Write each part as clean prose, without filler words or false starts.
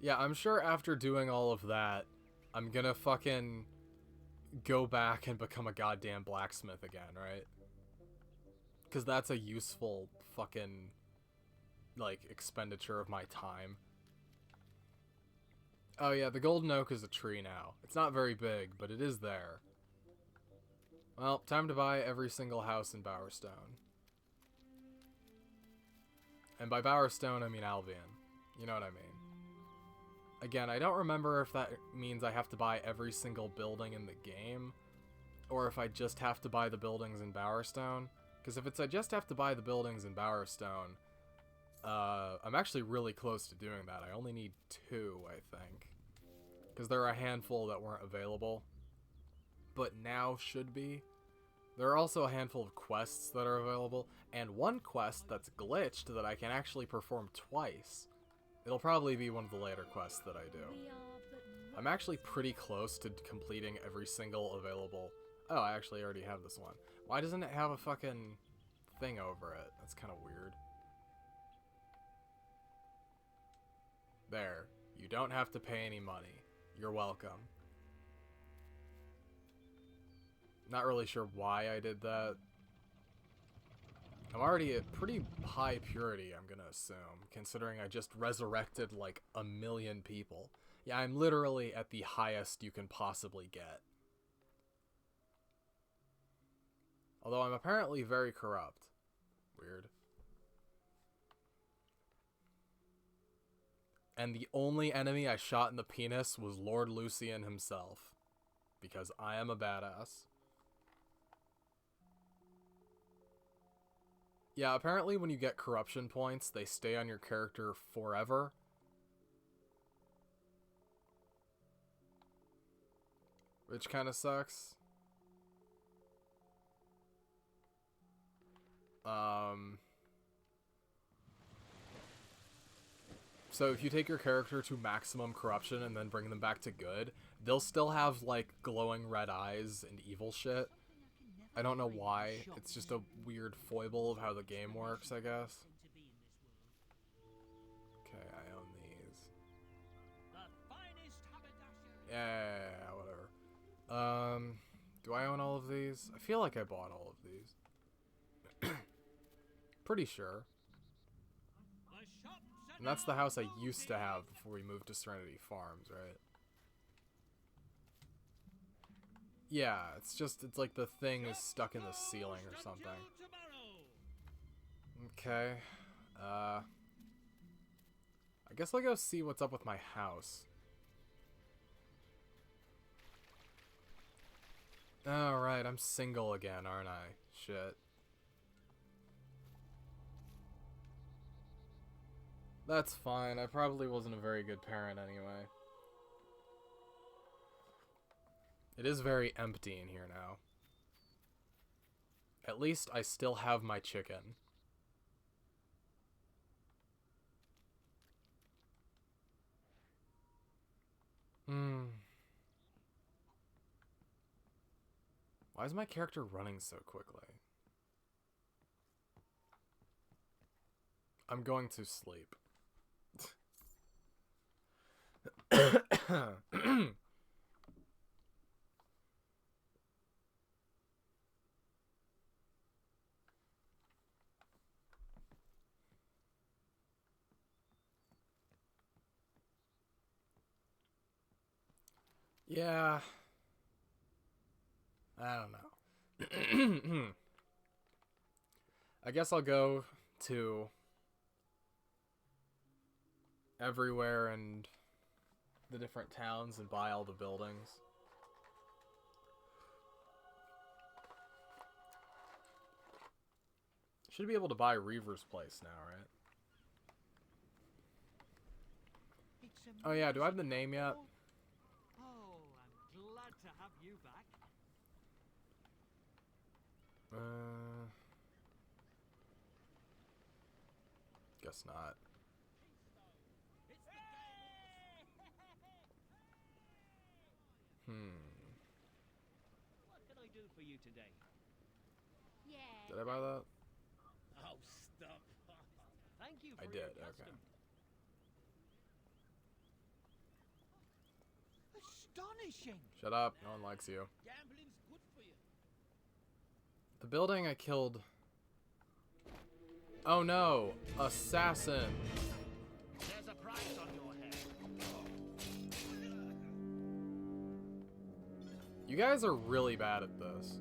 Yeah, I'm sure after doing all of that, I'm gonna fucking go back and become a goddamn blacksmith again, right? Because that's a useful fucking, like, expenditure of my time. Oh yeah, the golden oak is a tree now. It's not very big, but it is there. Well, time to buy every single house in Bowerstone. And by Bowerstone, I mean Albion. You know what I mean. Again, I don't remember if that means I have to buy every single building in the game, or if I just have to buy the buildings in Bowerstone. Because if it's I just have to buy the buildings in Bowerstone, I'm actually really close to doing that. I only need 2, I think. Because there are a handful that weren't available, but now should be. There are also a handful of quests that are available, and one quest that's glitched that I can actually perform twice. It'll probably be one of the later quests that I do. I'm actually pretty close to completing every single available... Oh, I actually already have this one. Why doesn't it have a fucking thing over it? That's kind of weird. There. You don't have to pay any money. You're welcome. Not really sure why I did that. I'm already at pretty high purity, I'm gonna assume, considering I just resurrected like 1,000,000 people. Yeah, I'm literally at the highest you can possibly get. Although I'm apparently very corrupt. Weird. And the only enemy I shot in the penis was Lord Lucian himself. Because I am a badass. Yeah, apparently when you get corruption points, they stay on your character forever. Which kind of sucks. So if you take your character to maximum corruption and then bring them back to good, they'll still have, like, glowing red eyes and evil shit. I don't know why. It's just a weird foible of how the game works, I guess. Okay, I own these. Yeah, whatever. Do I own all of these? I feel like I bought all of these. Pretty sure. And that's the house I used to have before we moved to Serenity Farms, right? Yeah, it's just, it's like the thing is stuck in the ceiling or something. Okay. I guess I'll go see what's up with my house. Alright, I'm single again, aren't I? Shit. That's fine, I probably wasn't a very good parent anyway. It is very empty in here now. At least I still have my chicken. Why is my character running so quickly? I'm going to sleep. Yeah. I don't know. I guess I'll go to everywhere and the different towns and buy all the buildings. Should be able to buy Reaver's Place now, right? Oh yeah, do I have the name yet? Oh, I'm glad to have you back. Guess not. What can I do for you today? Yeah. Did I buy that? Oh, stop. Thank you for I your did, okay. custom. astonishing. Shut up. No one likes you. Gambling's good for you. The building I killed... Oh no! Assassin! There's a price on your head. You guys are really bad at this.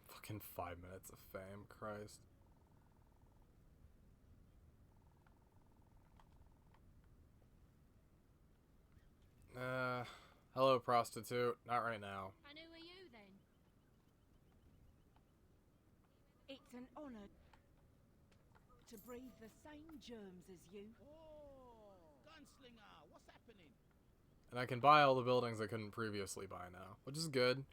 Fucking 5 minutes of fame, Christ. Hello, prostitute. Not right now. And who are you then? It's an honor to breathe the same germs as you. Oh, gunslinger, what's happening? And I can buy all the buildings I couldn't previously buy now, which is good.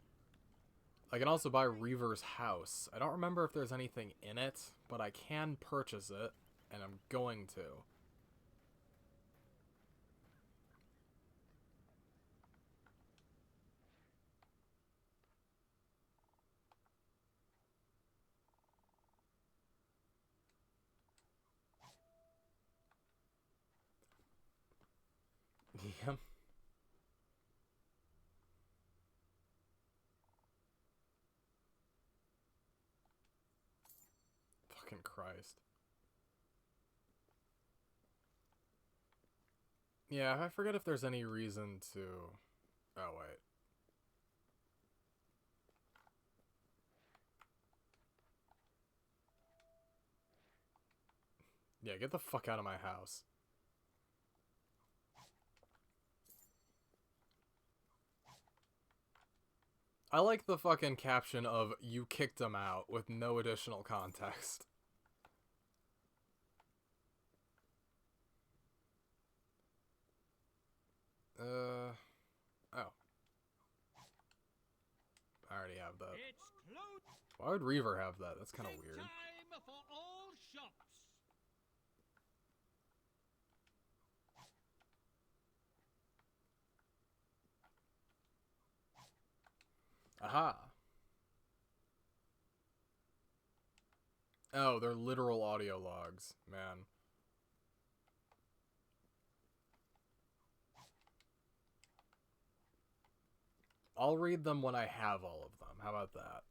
I can also buy Reaver's house. I don't remember if there's anything in it, but I can purchase it, and I'm going to. Yep. Fucking Christ. Yeah, I forget if there's any reason to... Oh, wait. Yeah, get the fuck out of my house. I like the fucking caption of "you kicked him out" with no additional context. Oh. I already have that. It's close. Why would Reaver have that? That's kind of weird. Time for all shops. Aha! Oh, they're literal audio logs, man. I'll read them when I have all of them. How about that?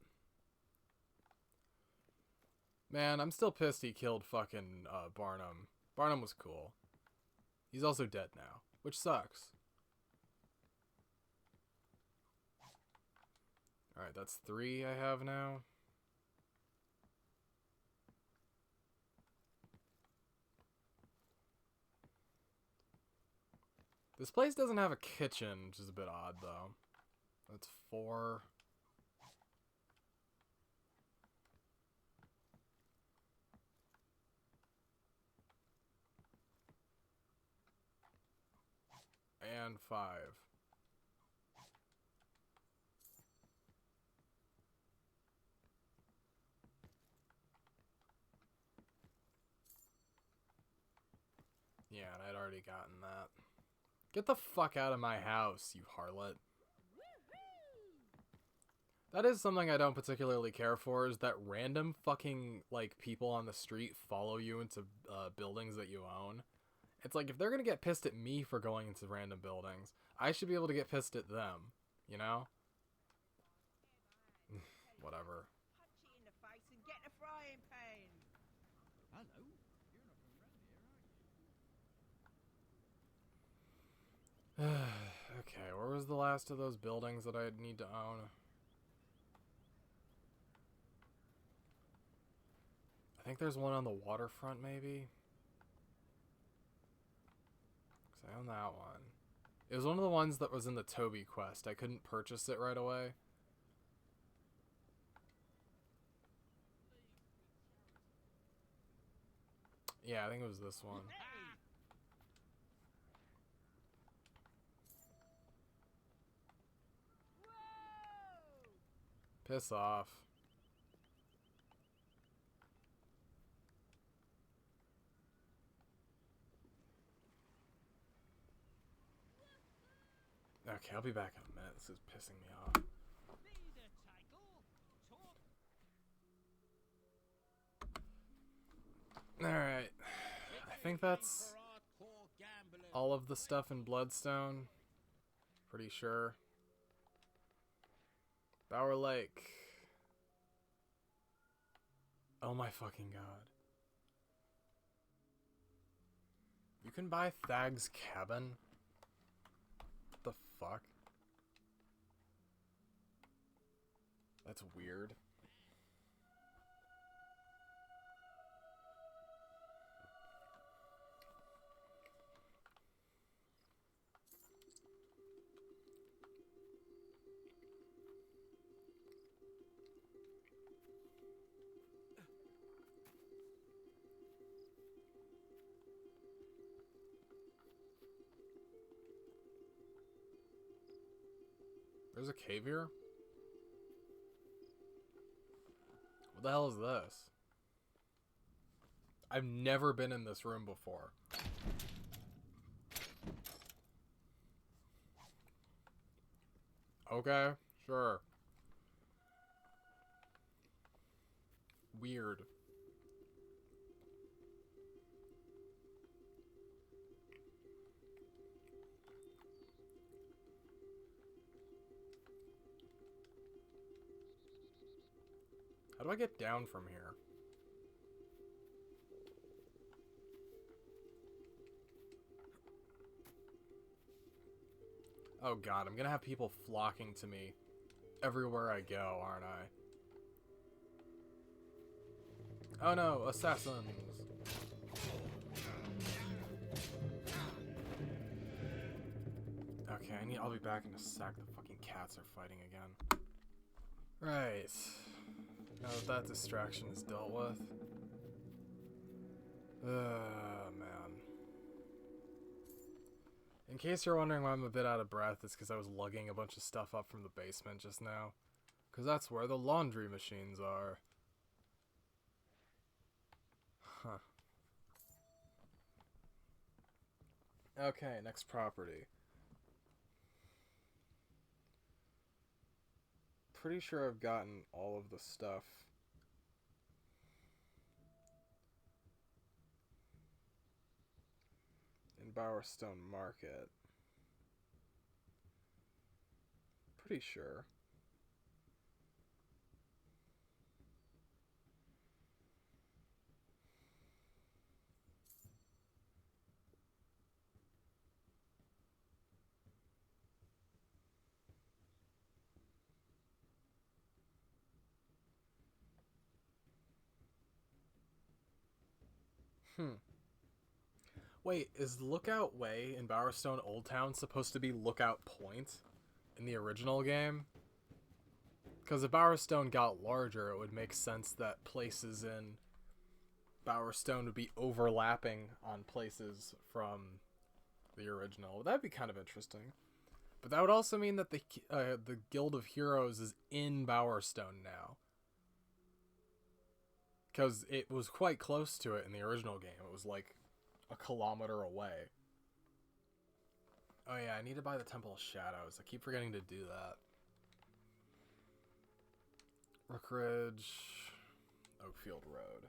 Man, I'm still pissed he killed fucking Barnum. Barnum was cool. He's also dead now, which sucks. Alright, that's 3 I have now. This place doesn't have a kitchen, which is a bit odd, though. That's 4. And 5. Yeah, and I'd already gotten that. Get the fuck out of my house, you harlot. That is something I don't particularly care for, is that random fucking, like, people on the street follow you into buildings that you own. It's like, if they're gonna get pissed at me for going into random buildings, I should be able to get pissed at them, you know? Whatever. Punch it in the face and get a frying pan. Hello. You're not from around here, are you? Okay, where was the last of those buildings that I need to own? I think there's one on the waterfront, maybe? Because I own that one. It was one of the ones that was in the Toby quest. I couldn't purchase it right away. Yeah, I think it was this one. Piss off. Okay, I'll be back in a minute. This is pissing me off. Alright. I think that's all of the stuff in Bloodstone. Pretty sure. Bower Lake. Oh my fucking god. You can buy Thag's cabin? What the fuck? That's weird. There's a cave here? What the hell is this? I've never been in this room before. Okay, sure. Weird. How do I get down from here? Oh god, I'm gonna have people flocking to me everywhere I go, aren't I? Oh no, assassins! Okay, I'll be back in a sec. The fucking cats are fighting again. Right. Now that that distraction is dealt with. Man. In case you're wondering why I'm a bit out of breath, it's because I was lugging a bunch of stuff up from the basement just now. Because that's where the laundry machines are. Huh. Okay, next property. Pretty sure I've gotten all of the stuff. In Bowerstone Market. Pretty sure. Wait, is Lookout Way in Bowerstone Old Town supposed to be Lookout Point in the original game? Because if Bowerstone got larger, it would make sense that places in Bowerstone would be overlapping on places from the original. That'd be kind of interesting. But that would also mean that the Guild of Heroes is in Bowerstone now. Because it was quite close to it in the original game. It was like a kilometer away. Oh yeah, I need to buy the Temple of Shadows. I keep forgetting to do that. Rookridge, Oakfield Road.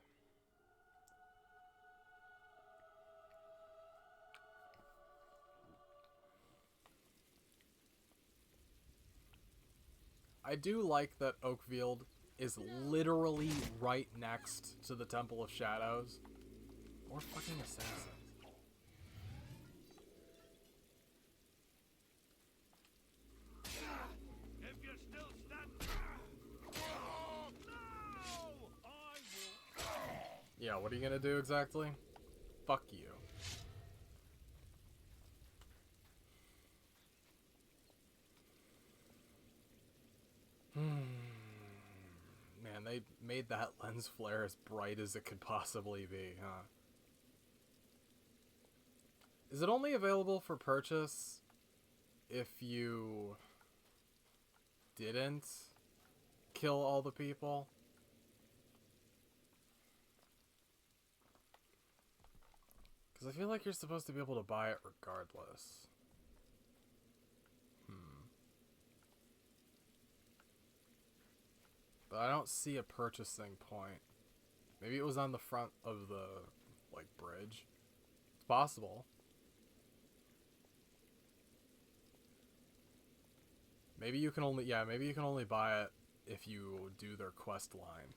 I do like that Oakfield is literally right next to the Temple of Shadows. More fucking assassins. If you're still standing, no! I will. Yeah, what are you gonna do exactly? Fuck you. Man, they made that lens flare as bright as it could possibly be, huh? Is it only available for purchase if you didn't kill all the people? Because I feel like you're supposed to be able to buy it regardless. But I don't see a purchasing point. Maybe it was on the front of the, like, bridge. It's possible. Maybe you can only, yeah, maybe you can only buy it if you do their quest line.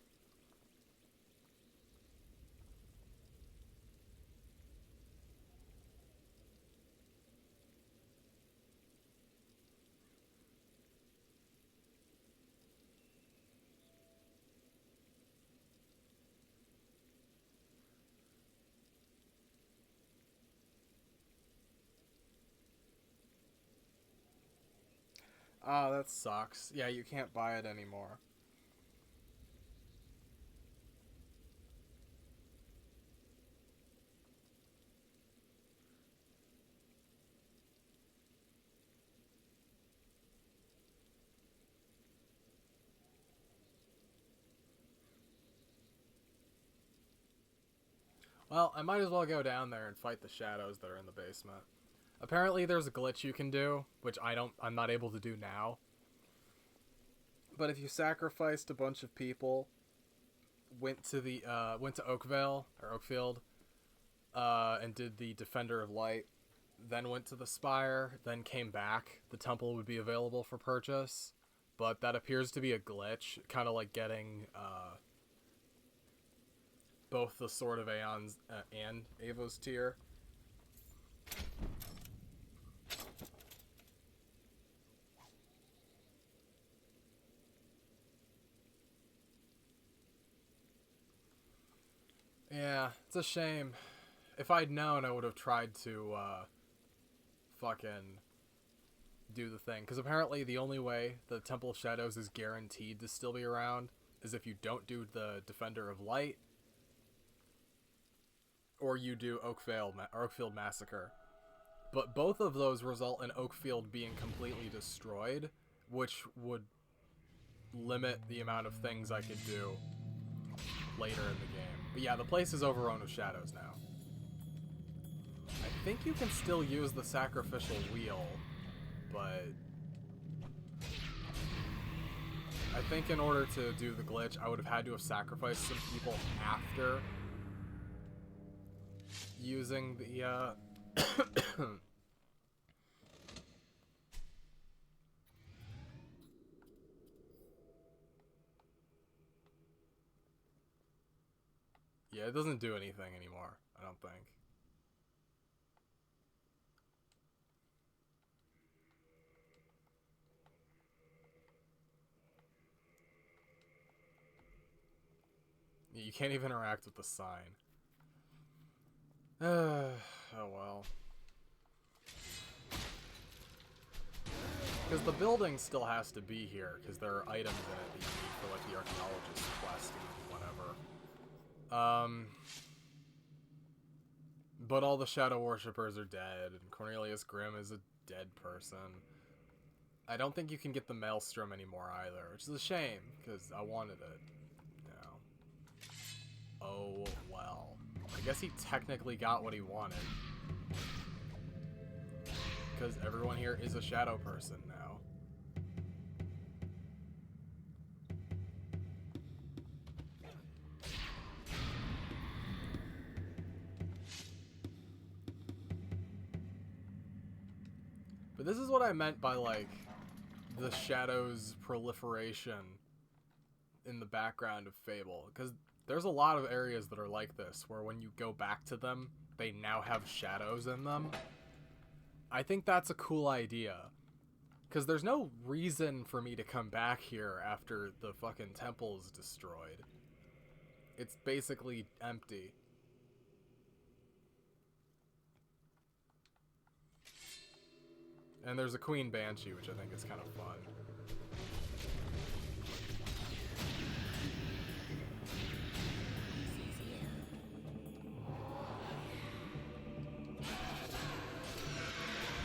Ah, that sucks. Yeah, you can't buy it anymore. Well, I might as well go down there and fight the shadows that are in the basement. Apparently there's a glitch you can do, which I'm not able to do now. But if you sacrificed a bunch of people, went to Oakvale or Oakfield, and did the Defender of Light, then went to the Spire, then came back, the temple would be available for purchase. But that appears to be a glitch, kind of like getting both the Sword of Aeons and Evo's Tear. Yeah, it's a shame. If I'd known, I would have tried to fucking do the thing. Because apparently the only way the Temple of Shadows is guaranteed to still be around is if you don't do the Defender of Light, or you do Oakfield Massacre. But both of those result in Oakfield being completely destroyed, which would limit the amount of things I could do later in the game. But yeah, the place is overrun with shadows now. I think you can still use the sacrificial wheel, but I think in order to do the glitch, I would have had to have sacrificed some people after using the yeah, it doesn't do anything anymore, I don't think. You can't even interact with the sign. Oh well. Because the building still has to be here, because there are items in it that you need for, like, the archaeologist quest and whatever. But all the shadow worshippers are dead, and Cornelius Grimm is a dead person. I don't think you can get the Maelstrom anymore either, which is a shame, because I wanted it. Oh, well. I guess he technically got what he wanted. Because everyone here is a shadow person now. But this is what I meant by, like, the shadows proliferation in the background of Fable. Because there's a lot of areas that are like this, where when you go back to them, they now have shadows in them. I think that's a cool idea. Because there's no reason for me to come back here after the fucking temple is destroyed. It's basically empty. And there's a Queen Banshee, which I think is kind of fun.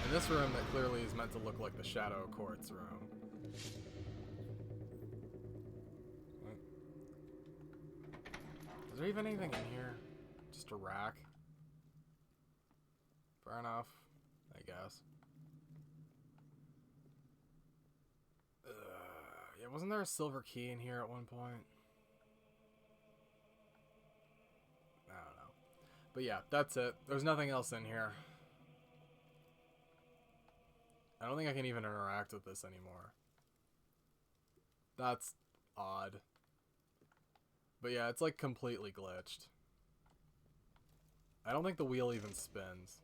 In this room that clearly is meant to look like the Shadow Courts room. Is there even anything in here? Just a rack? Fair enough, I guess. Yeah, wasn't there a silver key in here at one point? I don't know. But yeah, that's it. There's nothing else in here. I don't think I can even interact with this anymore. That's odd. But yeah, it's like completely glitched. I don't think the wheel even spins.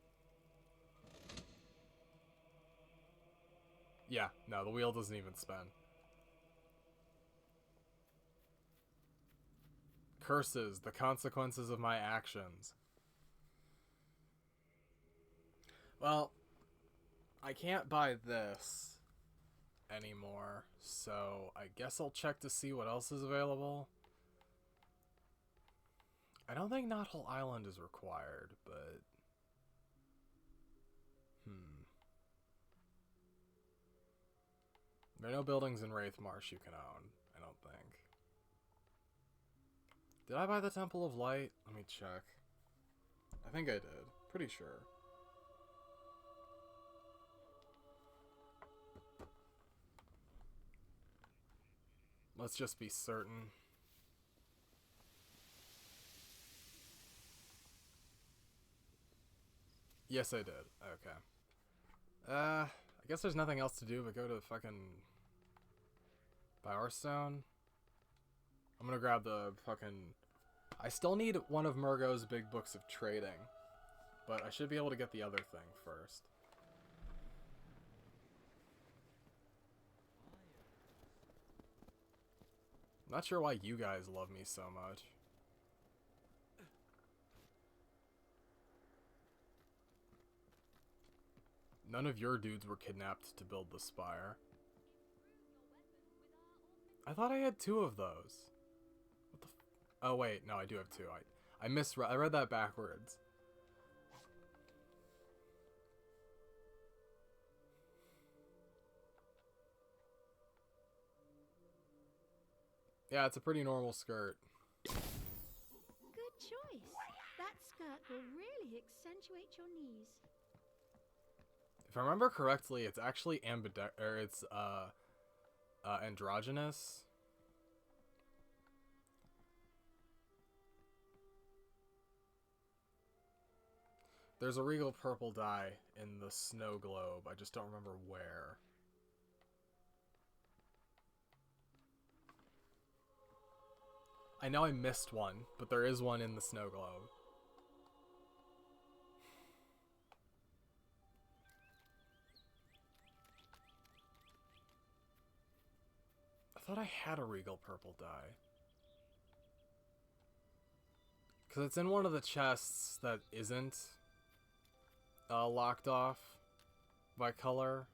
Yeah, no, the wheel doesn't even spin. Curses, the consequences of my actions. Well, I can't buy this anymore, so I guess I'll check to see what else is available. I don't think Knothole Island is required, but... There are no buildings in Wraith Marsh you can own, I don't think. Did I buy the Temple of Light? Let me check. I think I did. Pretty sure. Let's just be certain. Yes, I did. Okay. I guess there's nothing else to do but go to fucking Bowerstone. I'm gonna grab the fucking... I still need one of Murgo's big books of trading, but I should be able to get the other thing first. I'm not sure why you guys love me so much. None of your dudes were kidnapped to build the spire. I thought I had 2 of those. What the oh wait, no, I do have 2. I read that backwards. Yeah, it's a pretty normal skirt. Good choice. That skirt will really accentuate your knees. If I remember correctly, it's actually androgynous. There's a regal purple dye in the snow globe. I just don't remember where. I know I missed one, but there is one in the snow globe. I thought I had a regal purple dye. Because it's in one of the chests that isn't locked off by color.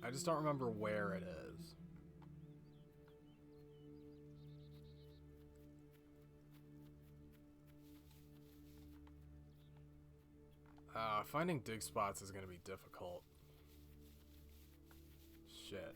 I just don't remember where it is. Finding dig spots is going to be difficult. Shit.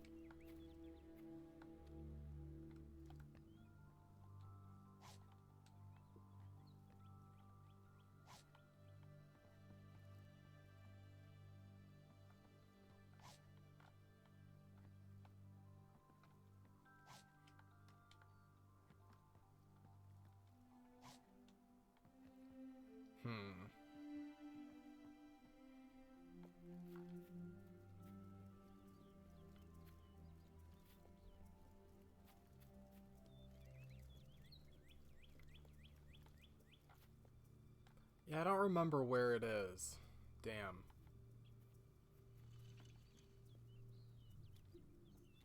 Yeah, I don't remember where it is. Damn.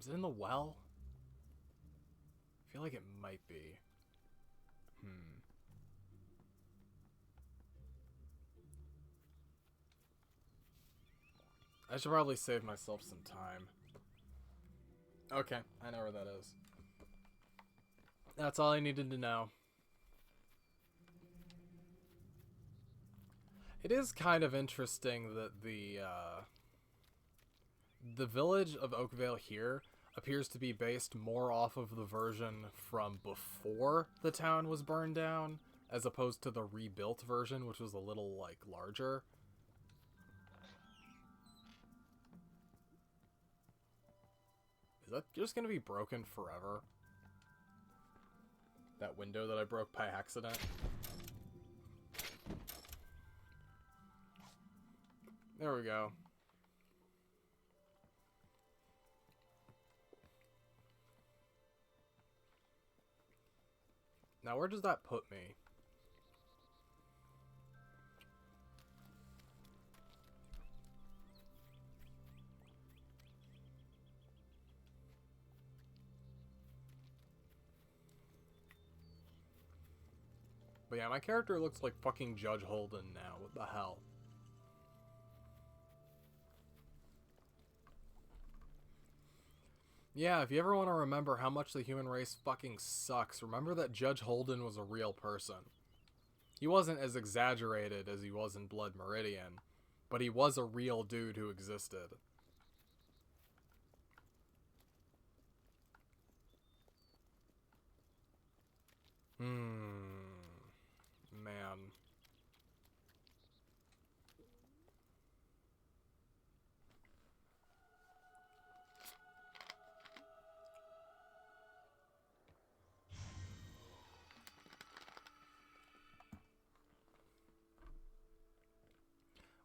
Is it in the well? I feel like it might be. I should probably save myself some time. Okay, I know where that is. That's all I needed to know. It is kind of interesting that the village of Oakvale here appears to be based more off of the version from before the town was burned down, as opposed to the rebuilt version, which was a little, like, larger. Is that just gonna be broken forever? That window that I broke by accident? There we go. Now where does that put me? But yeah, my character looks like fucking Judge Holden now. What the hell? Yeah, if you ever want to remember how much the human race fucking sucks, remember that Judge Holden was a real person. He wasn't as exaggerated as he was in Blood Meridian, but he was a real dude who existed. Man.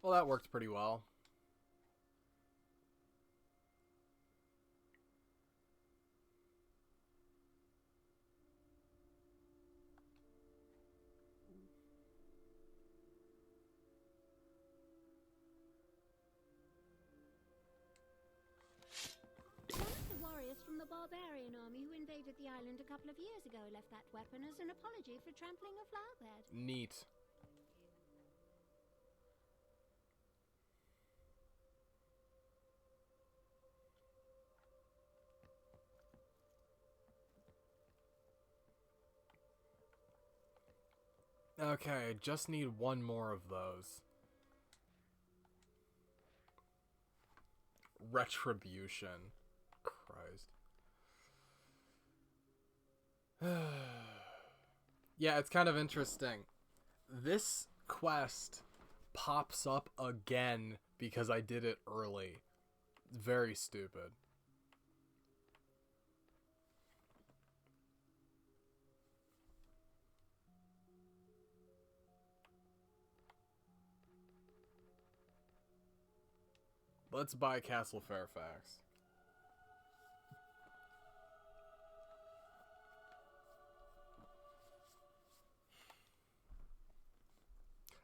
Well, that worked pretty well. One of the warriors from the barbarian army who invaded the island a couple of years ago left that weapon as an apology for trampling a flower bed. Neat. Okay, just need one more of those. Retribution. Christ. Yeah, it's kind of interesting. This quest pops up again because I did it early. Very stupid. Let's buy Castle Fairfax.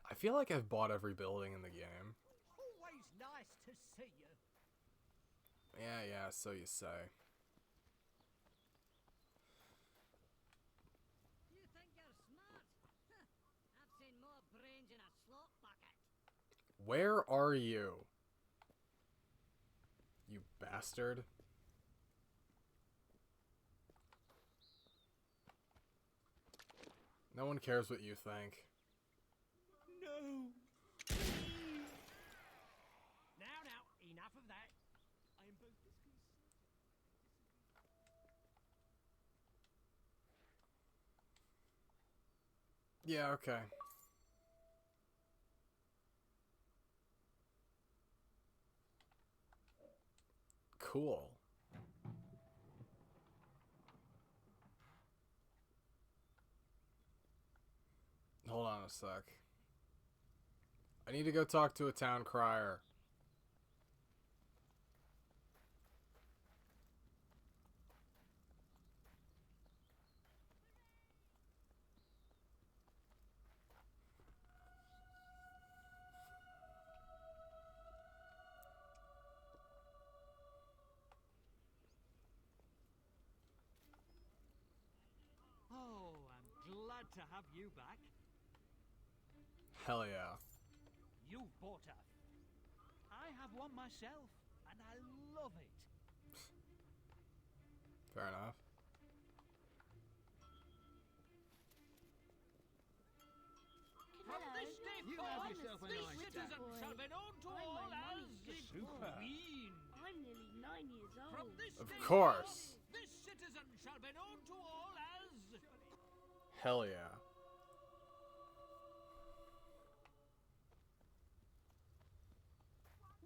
I feel like I've bought every building in the game. Always nice to see you. Yeah, so you say. You think you're smart? Huh. I've seen more brains in a slop bucket. Where are you? You bastard. No one cares what you think. No. Now, enough of that. I am both disconcerted. Yeah, okay. Cool. Hold on a sec. I need to go talk to a town crier. Oh, I'm glad to have you back. Hell yeah. You bought a... I have one myself, and I love it. Fair enough. From this day You forth, have yourself a this nice citizen day. shall be known to Why, all my as money's the just Super. Queen. I'm nearly 9 years old. From this Of day course. forth, this citizen shall be known to all as... Hell yeah.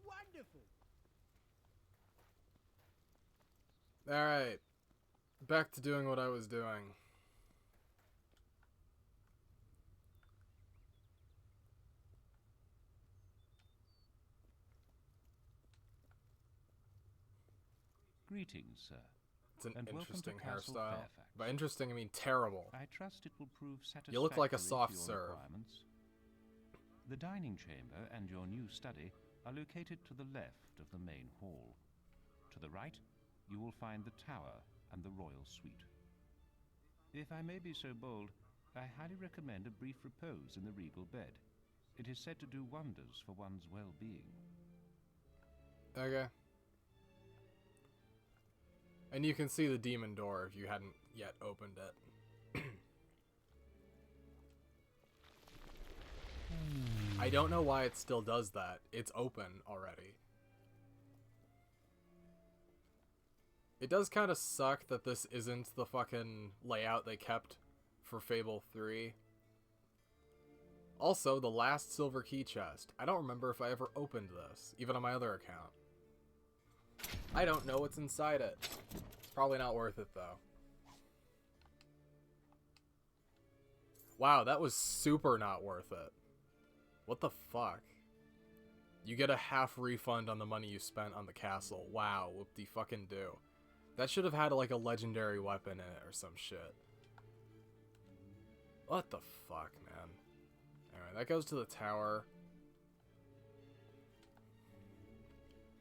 Wonderful. Alright. Back to doing what I was doing. Greetings, sir. It's an And welcome to interesting Castle hairstyle. Fairfax. By interesting, I mean terrible. I trust it will prove satisfactory You look like a to soft your serve. requirements. The dining chamber and your new study are located to the left of the main hall. To the right, you will find the tower and the royal suite. If I may be so bold, I highly recommend a brief repose in the regal bed. It is said to do wonders for one's well-being. Okay. And you can see the demon door if you hadn't yet opened it. I don't know why it still does that. It's open already. It does kind of suck that this isn't the fucking layout they kept for Fable 3. Also, the last silver key chest. I don't remember if I ever opened this, even on my other account. I don't know what's inside it. It's probably not worth it, though. Wow, that was super not worth it. What the fuck? You get a half refund on the money you spent on the castle. Wow, whoop-de-fucking-do. That should have had, like, a legendary weapon in it or some shit. What the fuck, man? Anyway, that goes to the tower.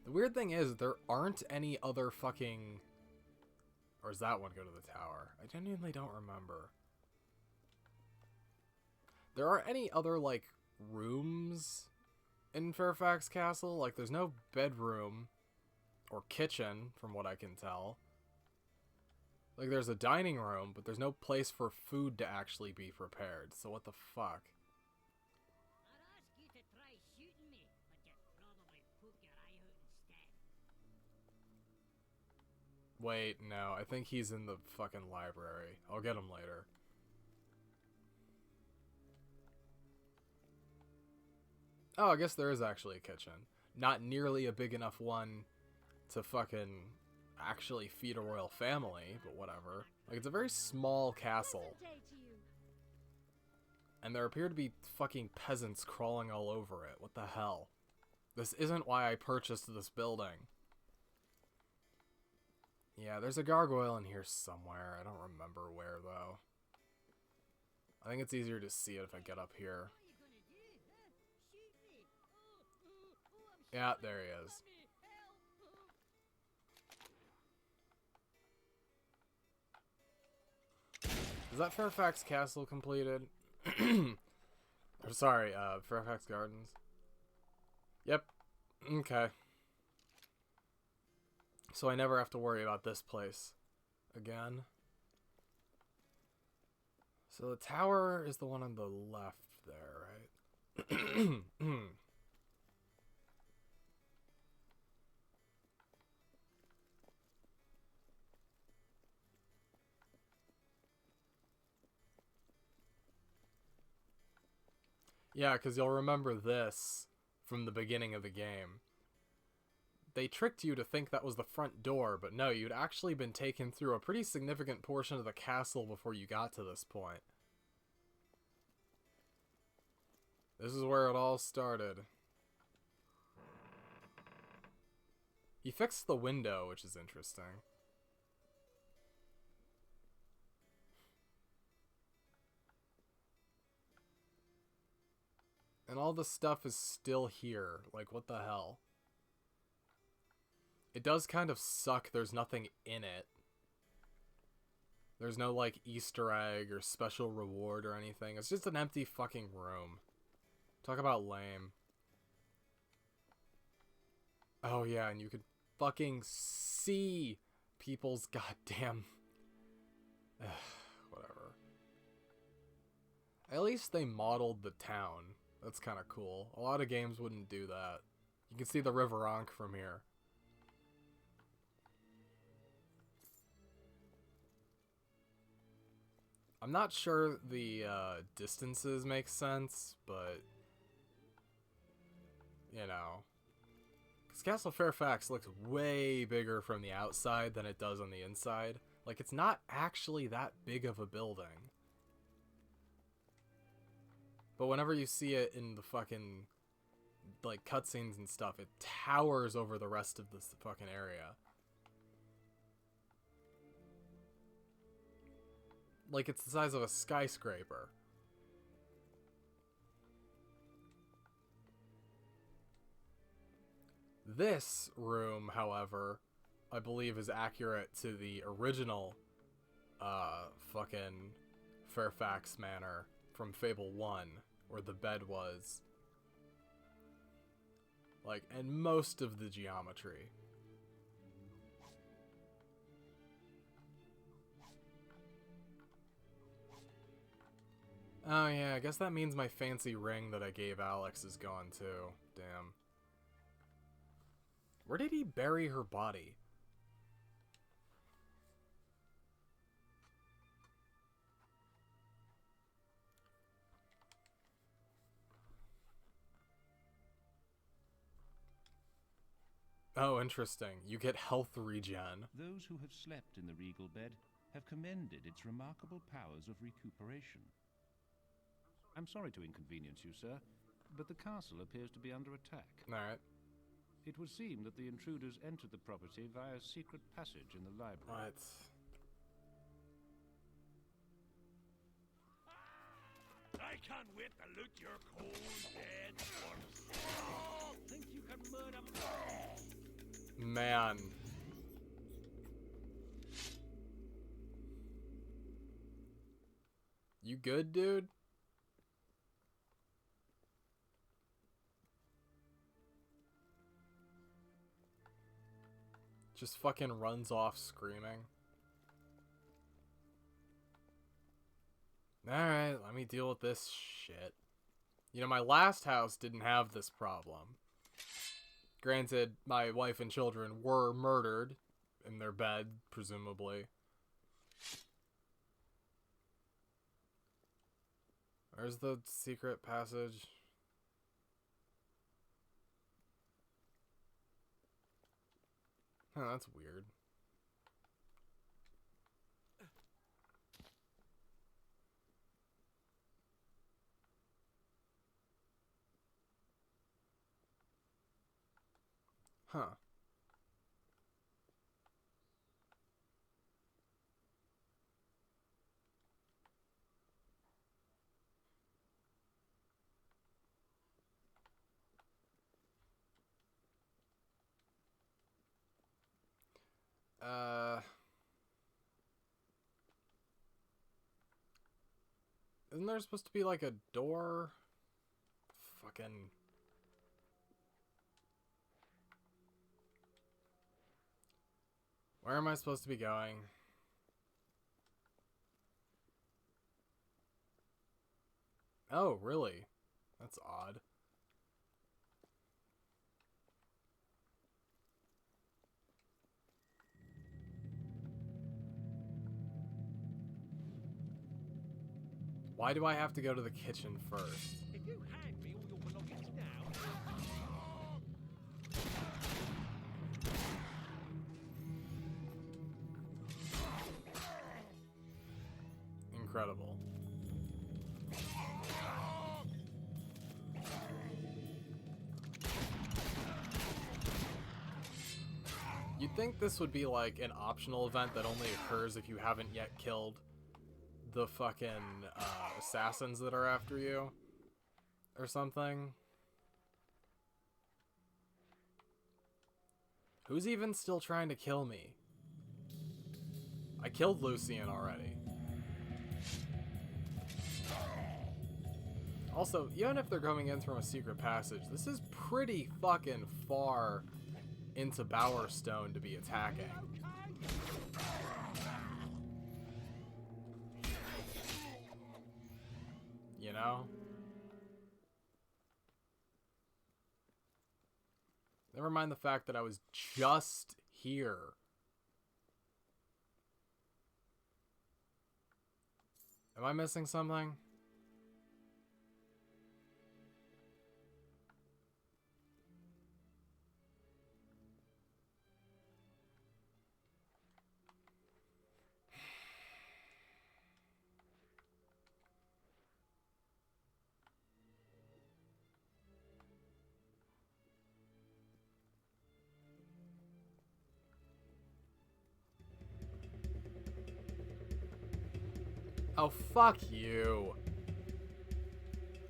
The weird thing is, there aren't any other fucking... Or does that one go to the tower? I genuinely don't remember. There aren't any other, like, rooms in Fairfax Castle. Like, there's no bedroom or kitchen, from what I can tell. Like, there's a dining room, but there's no place for food to actually be prepared. So what the fuck? I'd ask you to try shooting me, but you'd probably poke your eye out instead. Wait, no. I think he's in the fucking library. I'll get him later. Oh, I guess there is actually a kitchen. Not nearly a big enough one to fucking actually feed a royal family, but whatever. Like, it's a very small castle. And there appear to be fucking peasants crawling all over it. What the hell? This isn't why I purchased this building. Yeah, there's a gargoyle in here somewhere. I don't remember where, though. I think it's easier to see it if I get up here. What are you gonna do, huh? Shoot me? I'm Yeah, there he is. Is that Fairfax Castle completed? Or sorry, Fairfax Gardens. Yep. Okay. So I never have to worry about this place again. So the tower is the one on the left there, right? Yeah, because you'll remember this from the beginning of the game. They tricked you to think that was the front door, but no, you'd actually been taken through a pretty significant portion of the castle before you got to this point. This is where it all started. He fixed the window, which is interesting. And all the stuff is still here. Like, what the hell? It does kind of suck there's nothing in it. There's no, like, Easter egg or special reward or anything. It's just an empty fucking room. Talk about lame. Oh, yeah, and you could fucking see people's goddamn... Whatever. At least they modeled the town. That's kind of cool. A lot of games wouldn't do that. You can see the River Ankh from here. I'm not sure the distances make sense, but... You know. Because Castle Fairfax looks way bigger from the outside than it does on the inside. Like, it's not actually that big of a building. But whenever you see it in the fucking, like, cutscenes and stuff, it towers over the rest of this fucking area. Like, it's the size of a skyscraper. This room, however, I believe is accurate to the original fucking Fairfax Manor from Fable 1, where the bed was. Like, and most of the geometry. Oh yeah, I guess that means my fancy ring that I gave Alex is gone too. Damn. Where did he bury her body? Oh, interesting. You get health regen. Those who have slept in the regal bed have commended its remarkable powers of recuperation. I'm sorry to inconvenience you, sir, but the castle appears to be under attack. Alright. It would seem that the intruders entered the property via a secret passage in the library. What? I can't wait to loot your cold dead corpse. Oh, think you can murder me? Man. You good, dude? Just fucking runs off screaming. Alright, let me deal with this shit. You know, my last house didn't have this problem. Granted, my wife and children were murdered in their bed, presumably. Where's the secret passage? Huh, that's weird. Huh. Isn't there supposed to be like a door? Fucking... Where am I supposed to be going? Oh, really? That's odd. Why do I have to go to the kitchen first? If you hand me all your belongings now. Incredible. You'd think this would be like an optional event that only occurs if you haven't yet killed the fucking assassins that are after you or something. Who's even still trying to kill me? I killed Lucian already. Also, even if they're coming in from a secret passage, this is pretty fucking far into Bowerstone to be attacking. You know? Never mind the fact that I was just here. Am I missing something? Oh, fuck you.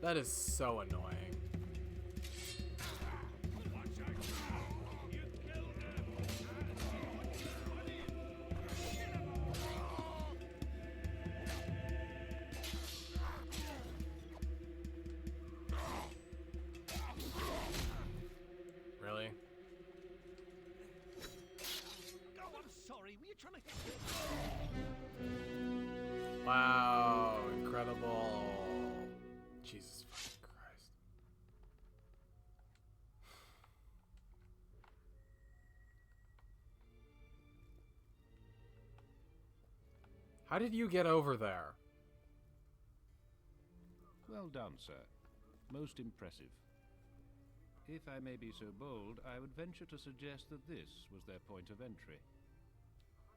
That is so annoying. Really? Oh, I'm sorry. Were you trying to hit me? Wow, incredible. Jesus fucking Christ. How did you get over there? Well done, sir. Most impressive. If I may be so bold, I would venture to suggest that this was their point of entry.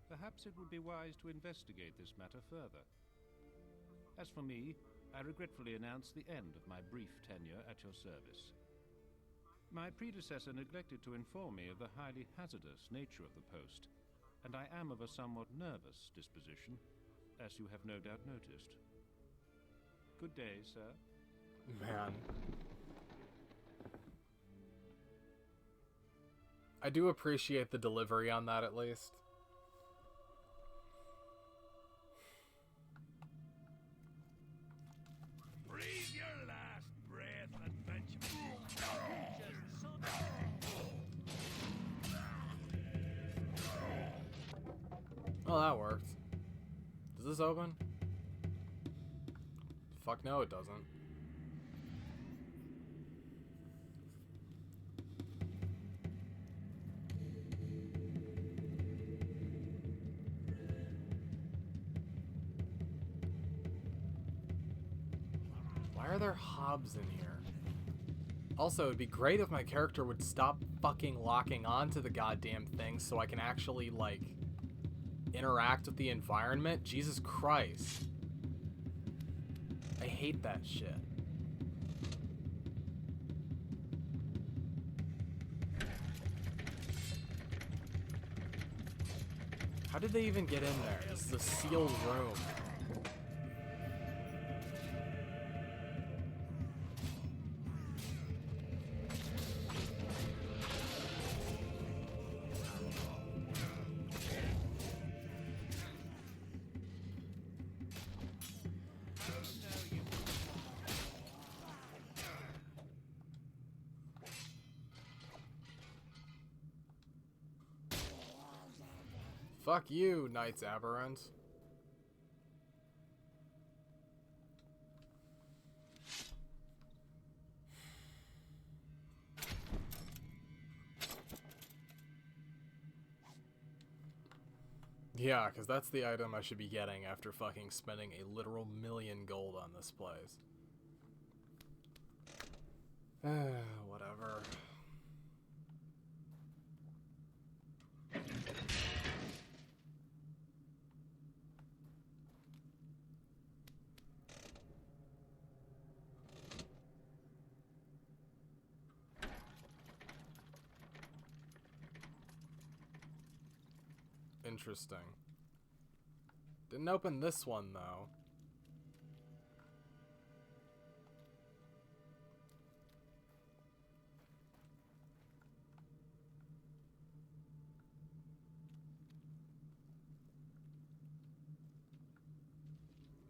Perhaps it would be wise to investigate this matter further. As for me, I regretfully announce the end of my brief tenure at your service. My predecessor neglected to inform me of the highly hazardous nature of the post, and I am of a somewhat nervous disposition, as you have no doubt noticed. Good day, sir. Man. I do appreciate the delivery on that, at least. Breathe your last breath, adventurer. Just so Well, that worked. Does this open? Fuck no, it doesn't. Why are there hobs in here? Also, it'd be great if my character would stop fucking locking onto the goddamn thing so I can actually, like, interact with the environment. Jesus Christ. I hate that shit. How did they even get in there? This is a sealed room. Fuck you, Knights Aberrant. Yeah, because that's the item I should be getting after fucking spending a literal million gold on this place. Whatever. Interesting. Didn't open this one, though.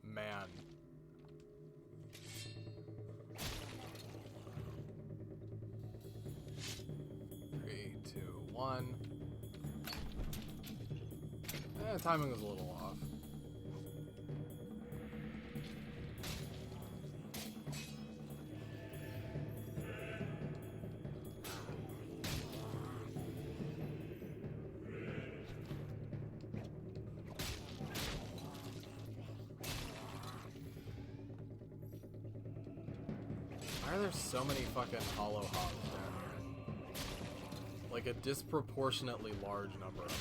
Man. Three, two, one. Timing was a little off. Why are there so many fucking hollow hobs down here? Like a disproportionately large number of them.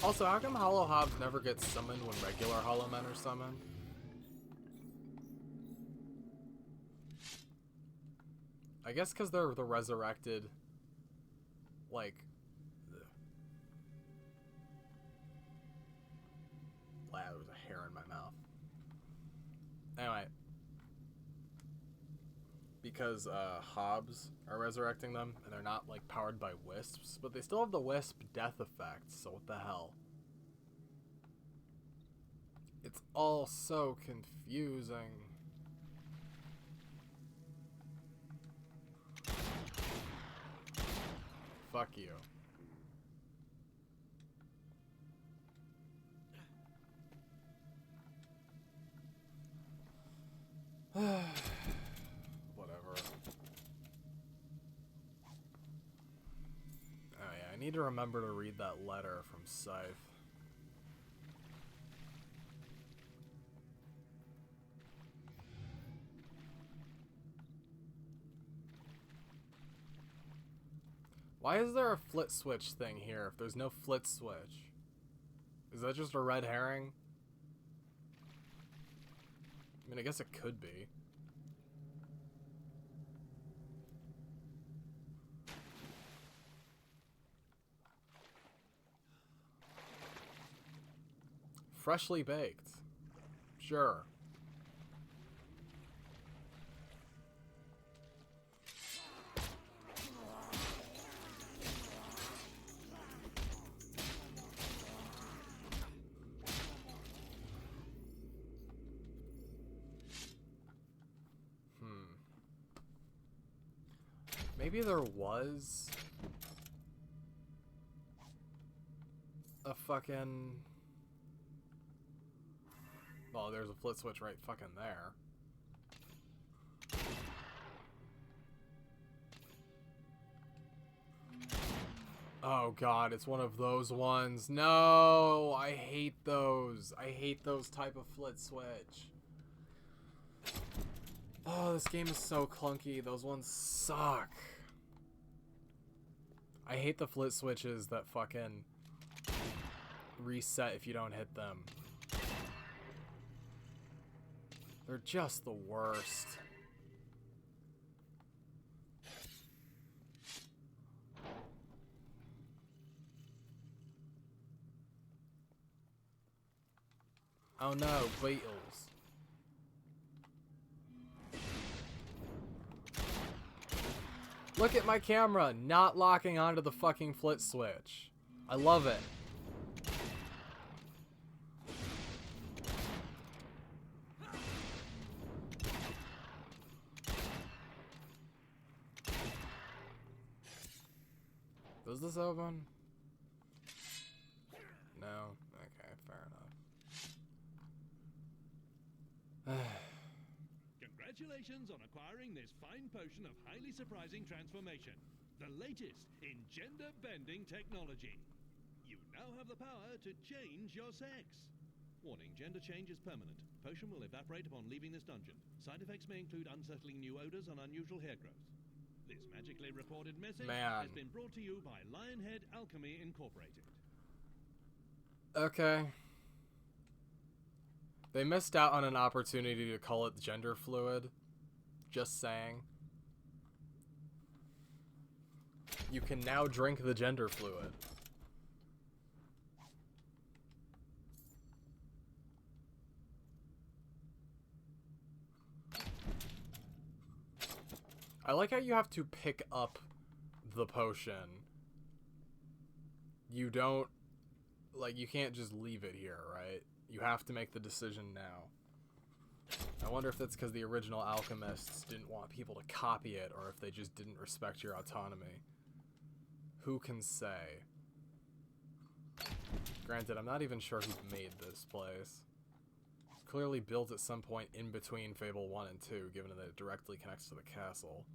Also, how come hollow hobs never get summoned when regular hollow men are summoned? I guess because they're the resurrected, like... Wow, there was a hair in my mouth. because Hobbs are resurrecting them, and they're not like powered by wisps, but they still have the wisp death effect, so what the hell? It's all so confusing. Fuck you. Whatever. Oh yeah, I need to remember to read that letter from Scythe. Why is there a flit switch thing here if there's no flit switch? Is that just a red herring? I mean, I guess it could be. Freshly baked. Sure. Maybe there was a fucking... Well, there's a flit switch right fucking there. Oh god, it's one of those ones. No, I hate those. I hate those type of flit switch. Oh, this game is so clunky. Those ones suck. I hate the flit switches that fucking reset if you don't hit them. They're just the worst. Oh no, beetles. Look at my camera not locking onto the fucking flit switch. I love it. Does this open? No? Okay, fair enough. Congratulations on acquiring this fine potion of highly surprising transformation. The latest in gender-bending technology. You now have the power to change your sex. Warning, gender change is permanent. Potion will evaporate upon leaving this dungeon. Side effects may include unsettling new odors and unusual hair growth. This magically reported message has been brought to you by Lionhead Alchemy Incorporated. Okay. They missed out on an opportunity to call it gender fluid. Just saying. You can now drink the gender fluid. I like how you have to pick up the potion. You don't... Like, you can't just leave it here, right? You have to make the decision now. I wonder if that's because the original alchemists didn't want people to copy it, or if they just didn't respect your autonomy. Who can say? Granted, I'm not even sure who made this place. It's clearly built at some point in between Fable 1 and 2, given that it directly connects to the castle.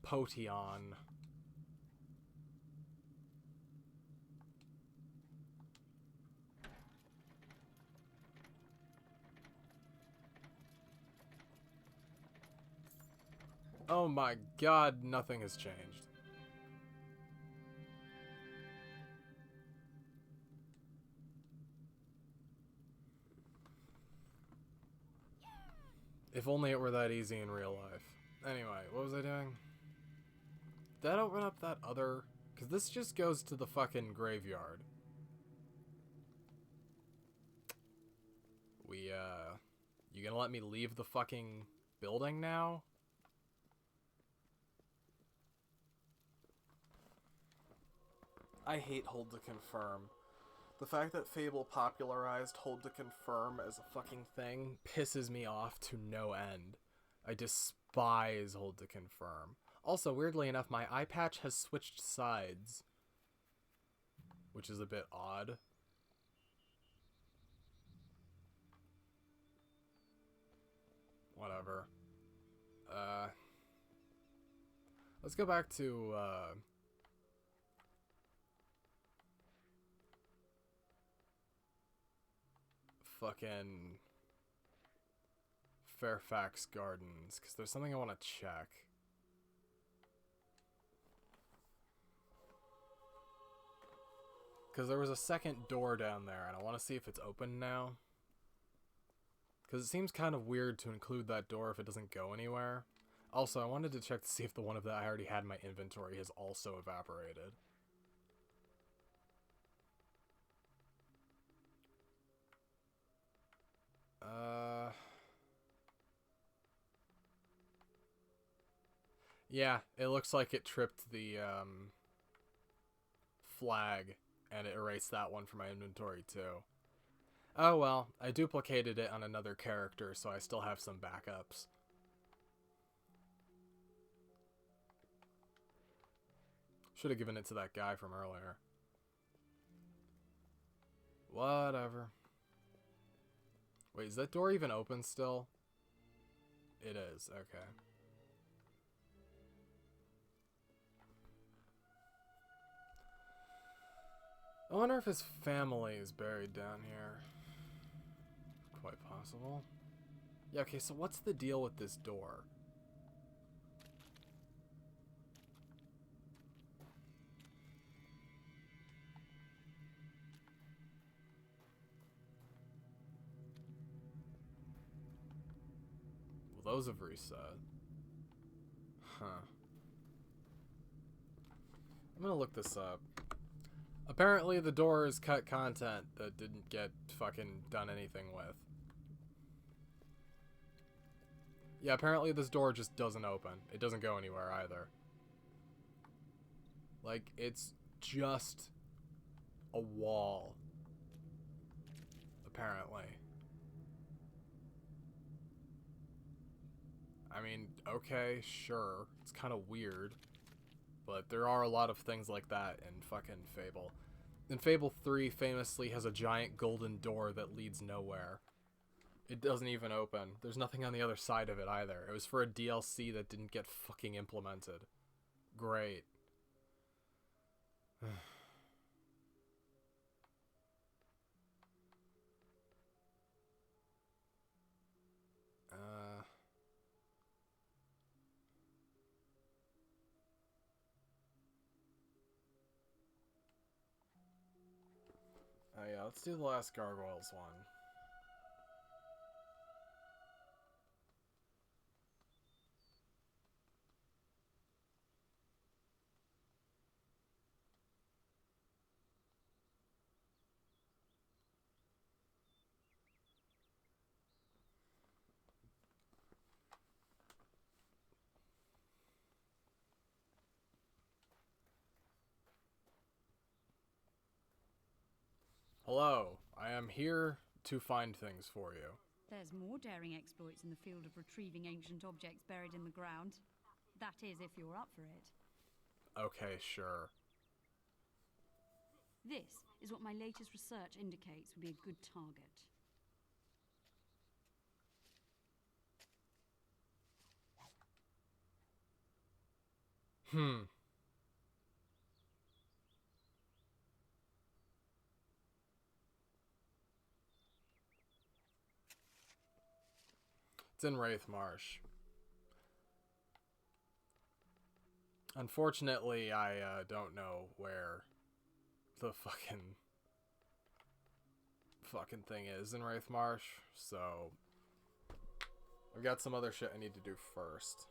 Potion. Oh my god, nothing has changed. If only it were that easy in real life. Anyway, what was I doing? Did that open up that other... Because this just goes to the fucking graveyard. You gonna let me leave the fucking building now? I hate hold to confirm. The fact that Fable popularized hold to confirm as a fucking thing pisses me off to no end. I despise hold to confirm. Also, weirdly enough, my eye patch has switched sides, which is a bit odd. Whatever. Let's go back to, fucking Fairfax Gardens, because there's something I want to check. Because there was a second door down there, and I want to see if it's open now. Because it seems kind of weird to include that door if it doesn't go anywhere. Also, I wanted to check to see if the one of that I already had in my inventory has also evaporated. Yeah, it looks like it tripped the, flag, and it erased that one from my inventory, too. Oh well, I duplicated it on another character, so I still have some backups. Should have given it to that guy from earlier. Whatever. Wait, is that door even open still? It is, okay. I wonder if his family is buried down here. Quite possible. Yeah, okay, so what's the deal with this door? Well, those have reset. Huh. I'm gonna look this up. Apparently the door is cut content that didn't get fucking done anything with. Yeah, apparently this door just doesn't open. It doesn't go anywhere either. Like, it's just a wall. Apparently. I mean, okay, sure. It's kind of weird. But there are a lot of things like that in fucking Fable. And Fable 3 famously has a giant golden door that leads nowhere. It doesn't even open. There's nothing on the other side of it either. It was for a DLC that didn't get fucking implemented. Great. Oh yeah, let's do the last Gargoyles one. Hello, I am here to find things for you. There's more daring exploits in the field of retrieving ancient objects buried in the ground. That is, if you're up for it. Okay, sure. This is what my latest research indicates would be a good target. It's in Wraith Marsh. Unfortunately, I don't know where the fucking thing is in Wraith Marsh, so I've got some other shit I need to do first.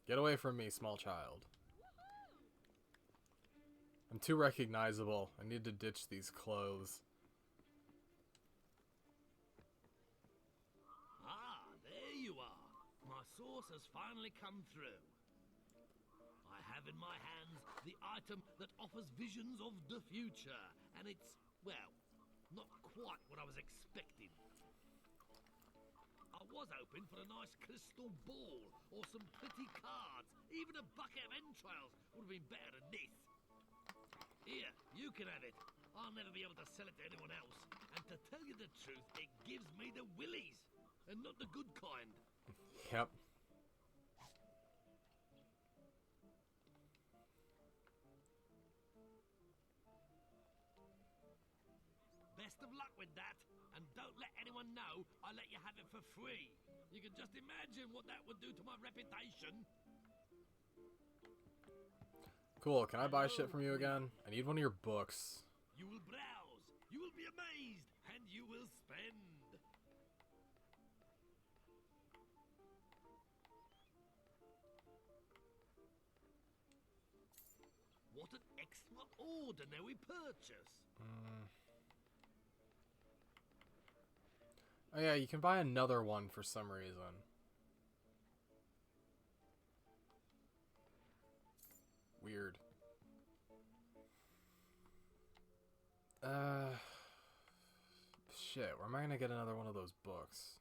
Get away from me, small child. I'm too recognizable. I need to ditch these clothes. source has finally come through. I have in my hands the item that offers visions of the future, and it's, well, not quite what I was expecting. I was hoping for a nice crystal ball, or some pretty cards. Even a bucket of entrails would have been better than this. Here, you can have it. I'll never be able to sell it to anyone else. And to tell you the truth, it gives me the willies, and not the good kind. Yep. Best of luck with that, and don't let anyone know I let you have it for free. You can just imagine what that would do to my reputation. Cool, can I buy shit from you again? I need one of your books. You will browse, you will be amazed, and you will spend. What an extraordinary purchase. Oh yeah, you can buy another one for some reason. Weird. Shit, where am I gonna get another one of those books?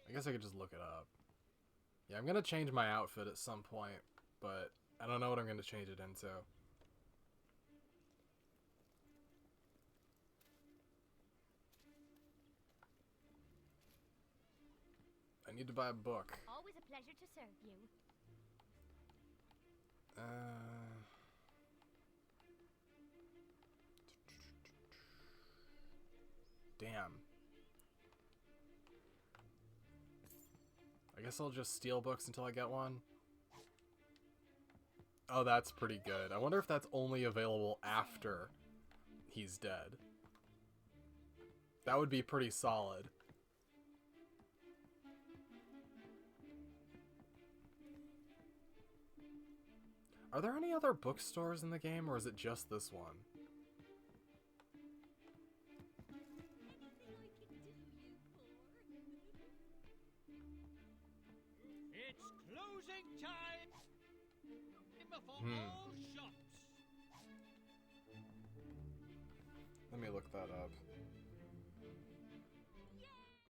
I guess I could just look it up. Yeah, I'm gonna change my outfit at some point, but I don't know what I'm gonna change it into. I need to buy a book. Always a pleasure to serve you. Damn. I guess I'll just steal books until I get one. Oh, that's pretty good. I wonder if that's only available after he's dead. That would be pretty solid. Are there any other bookstores in the game, or is it just this one? It's closing time for all shops. Let me look that up.